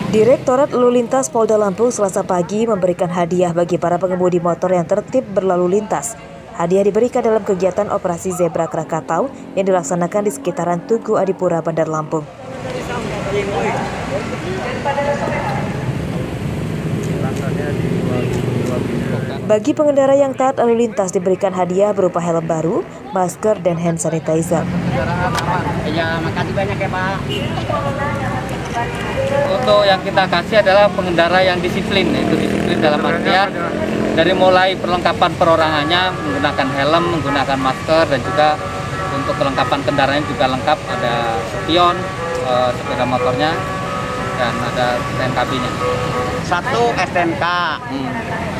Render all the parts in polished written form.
Direktorat Lalu Lintas Polda Lampung Selasa pagi memberikan hadiah bagi para pengemudi motor yang tertib berlalu lintas. Hadiah diberikan dalam kegiatan operasi Zebra Krakatau yang dilaksanakan di sekitaran Tugu Adipura, Bandar Lampung. Bagi pengendara yang taat lalu lintas diberikan hadiah berupa helm baru, masker, dan hand sanitizer. Ya, makasih banyak ya Pak. Untuk yang kita kasih adalah pengendara yang disiplin, yaitu disiplin dalam artian dari mulai perlengkapan perorangannya menggunakan helm, menggunakan masker, dan juga untuk kelengkapan kendaraannya juga lengkap, ada spion, sepeda motornya, dan ada STNK-nya. Satu STNK,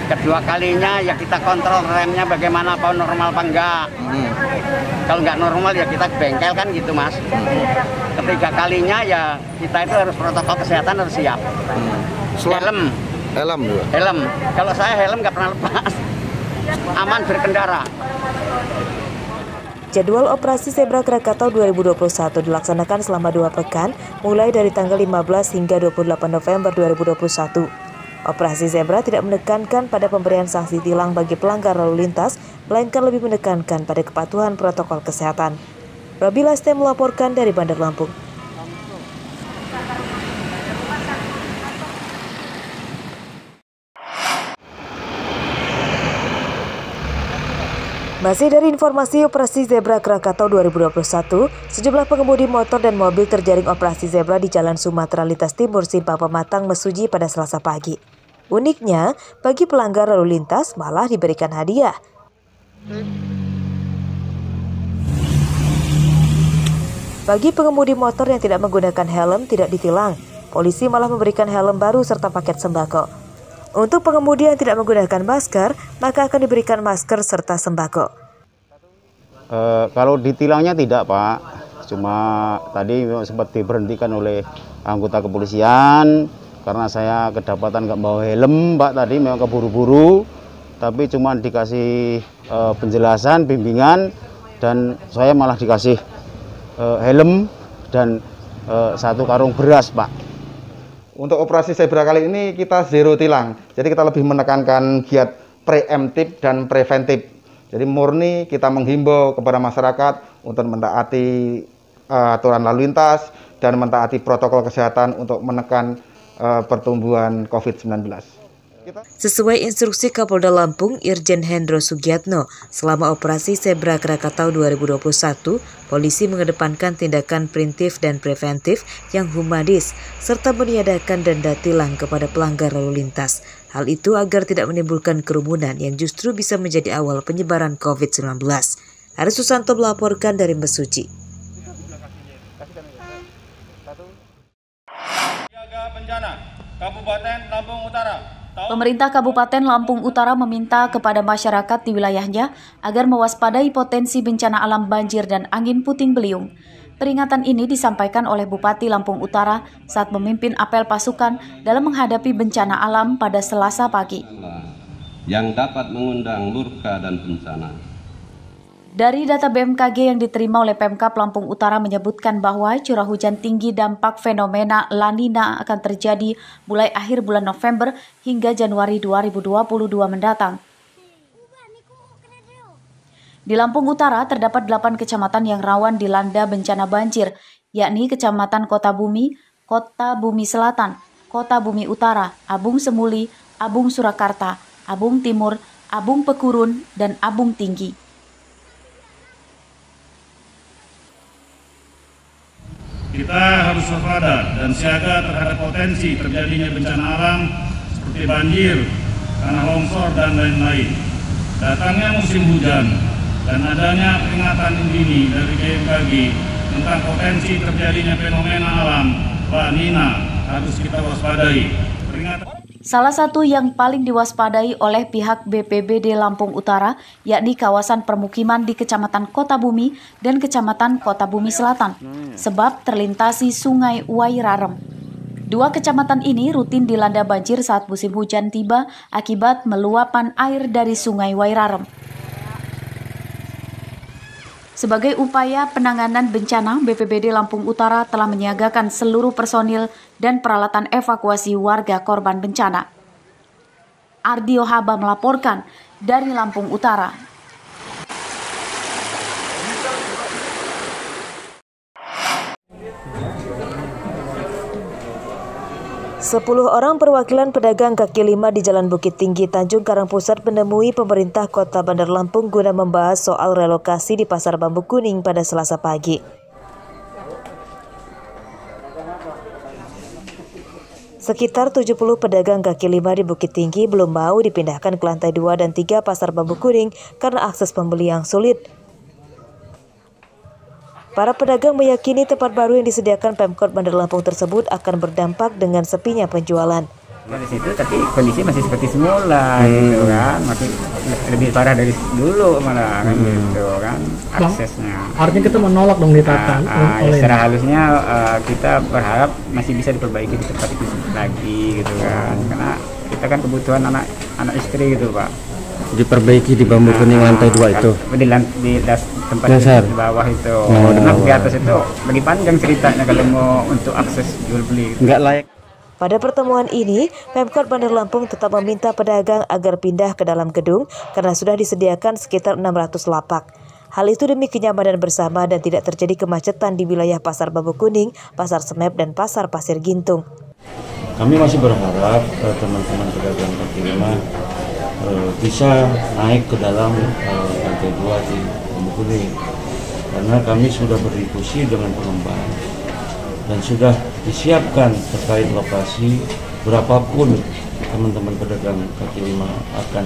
kedua kalinya ya kita kontrol remnya bagaimana, apa normal apa enggak. Kalau nggak normal ya kita ke bengkel kan gitu Mas. Ketiga kalinya ya kita itu harus protokol kesehatan harus siap. Helm. Kalau saya helm nggak pernah lepas. Aman berkendara. Jadwal operasi Zebra Krakatau 2021 dilaksanakan selama 2 pekan, mulai dari tanggal 15 hingga 28 November 2021. Operasi Zebra tidak menekankan pada pemberian sanksi tilang bagi pelanggar lalu lintas, melainkan lebih menekankan pada kepatuhan protokol kesehatan. Robi Laste melaporkan dari Bandar Lampung. Masih dari informasi operasi Zebra Krakatau 2021, sejumlah pengemudi motor dan mobil terjaring operasi Zebra di Jalan Sumatera Lintas Timur Simpang Pematang, Mesuji pada Selasa pagi. Uniknya, bagi pelanggar lalu lintas malah diberikan hadiah. Bagi pengemudi motor yang tidak menggunakan helm tidak ditilang, polisi malah memberikan helm baru serta paket sembako. Untuk pengemudi yang tidak menggunakan masker, maka akan diberikan masker serta sembako. Kalau ditilangnya tidak Pak, cuma tadi sempat diberhentikan oleh anggota kepolisian karena saya kedapatan nggak bawa helm Pak, tadi memang keburu-buru, tapi cuma dikasih penjelasan, bimbingan, dan saya malah dikasih helm dan 1 karung beras Pak. Untuk operasi Zebra kali ini kita zero tilang, jadi kita lebih menekankan giat preemptif dan preventif. Jadi murni kita menghimbau kepada masyarakat untuk mentaati aturan lalu lintas dan mentaati protokol kesehatan untuk menekan pertumbuhan COVID-19. Sesuai instruksi Kapolda Lampung, Irjen Hendro Sugiatno, selama operasi Zebra Krakatau 2021, polisi mengedepankan tindakan preventif dan preventif yang humanis, serta meniadakan denda tilang kepada pelanggar lalu lintas. Hal itu agar tidak menimbulkan kerumunan yang justru bisa menjadi awal penyebaran COVID-19. Aris Susanto melaporkan dari Mesuji. Siaga bencana Kabupaten Lampung Utara. Pemerintah Kabupaten Lampung Utara meminta kepada masyarakat di wilayahnya agar mewaspadai potensi bencana alam banjir dan angin puting beliung. Peringatan ini disampaikan oleh Bupati Lampung Utara saat memimpin apel pasukan dalam menghadapi bencana alam pada Selasa pagi. Yang dapat mengundang murka dan bencana. Dari data BMKG yang diterima oleh Pemkab Lampung Utara menyebutkan bahwa curah hujan tinggi dampak fenomena La Nina akan terjadi mulai akhir bulan November hingga Januari 2022 mendatang. Di Lampung Utara terdapat 8 kecamatan yang rawan dilanda bencana banjir, yakni Kecamatan Kota Bumi Selatan, Kota Bumi Utara, Abung Semuli, Abung Surakarta, Abung Timur, Abung Pekurun, dan Abung Tinggi. Kita harus waspada dan siaga terhadap potensi terjadinya bencana alam seperti banjir, tanah longsor, dan lain-lain. Datangnya musim hujan dan adanya peringatan dini dari BMKG tentang potensi terjadinya fenomena alam La Nina harus kita waspadai. Salah satu yang paling diwaspadai oleh pihak BPBD Lampung Utara yakni kawasan permukiman di Kecamatan Kota Bumi dan Kecamatan Kota Bumi Selatan, sebab terlintasi Sungai Wairarem. 2 kecamatan ini rutin dilanda banjir saat musim hujan tiba akibat meluapan air dari Sungai Wairarem. Sebagai upaya penanganan bencana, BPBD Lampung Utara telah menyiagakan seluruh personil dan peralatan evakuasi warga korban bencana. Ardio Haba melaporkan dari Lampung Utara. 10 orang perwakilan pedagang kaki lima di Jalan Bukit Tinggi, Tanjung Karang Pusat menemui pemerintah Kota Bandar Lampung guna membahas soal relokasi di Pasar Bambu Kuning pada Selasa pagi. Sekitar 70 pedagang kaki lima di Bukit Tinggi belum mau dipindahkan ke lantai 2 dan 3 Pasar Bambu Kuning karena akses pembeli yang sulit. Para pedagang meyakini tempat baru yang disediakan Pemkot Bandar Lampung tersebut akan berdampak dengan sepinya penjualan. Di situ tapi kondisi masih seperti semula gitu kan, masih lebih parah dari dulu malah kan gitu kan aksesnya. Artinya kita menolak dong ditata. Secara halusnya kita berharap masih bisa diperbaiki di tempat itu lagi gitu kan, karena kita kan kebutuhan anak istri gitu Pak. Diperbaiki di Bambu Kuning lantai 2 itu. Di tempat di bawah itu. Dengan di atas itu lebih panjang ceritanya kalau mau untuk akses jual beli. Nggak layak. Pada pertemuan ini, Pemkot Bandar Lampung tetap meminta pedagang agar pindah ke dalam gedung karena sudah disediakan sekitar 600 lapak. Hal itu demi kenyamanan bersama dan tidak terjadi kemacetan di wilayah Pasar Bambu Kuning, Pasar Semep, dan Pasar Pasir Gintung. Kami masih berharap teman-teman pedagang kaki lima bisa naik ke dalam lantai 2 di Bambu Kuning, karena kami sudah berdiskusi dengan pengembang dan sudah disiapkan terkait lokasi berapapun teman-teman pedagang kaki lima akan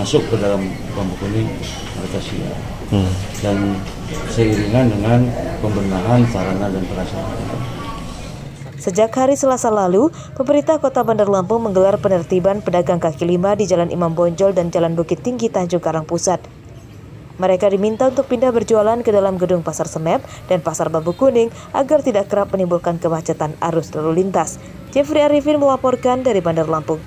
masuk ke dalam Bambu Kuning, mereka siap. Dan seiringan dengan pembenahan sarana dan prasarana. Sejak hari Selasa lalu, pemerintah Kota Bandar Lampung menggelar penertiban pedagang kaki lima di Jalan Imam Bonjol dan Jalan Bukit Tinggi, Tanjung Karang Pusat. Mereka diminta untuk pindah berjualan ke dalam gedung Pasar Semep dan Pasar Bambu Kuning agar tidak kerap menimbulkan kemacetan arus lalu lintas. Jeffrey Arifin melaporkan dari Bandar Lampung.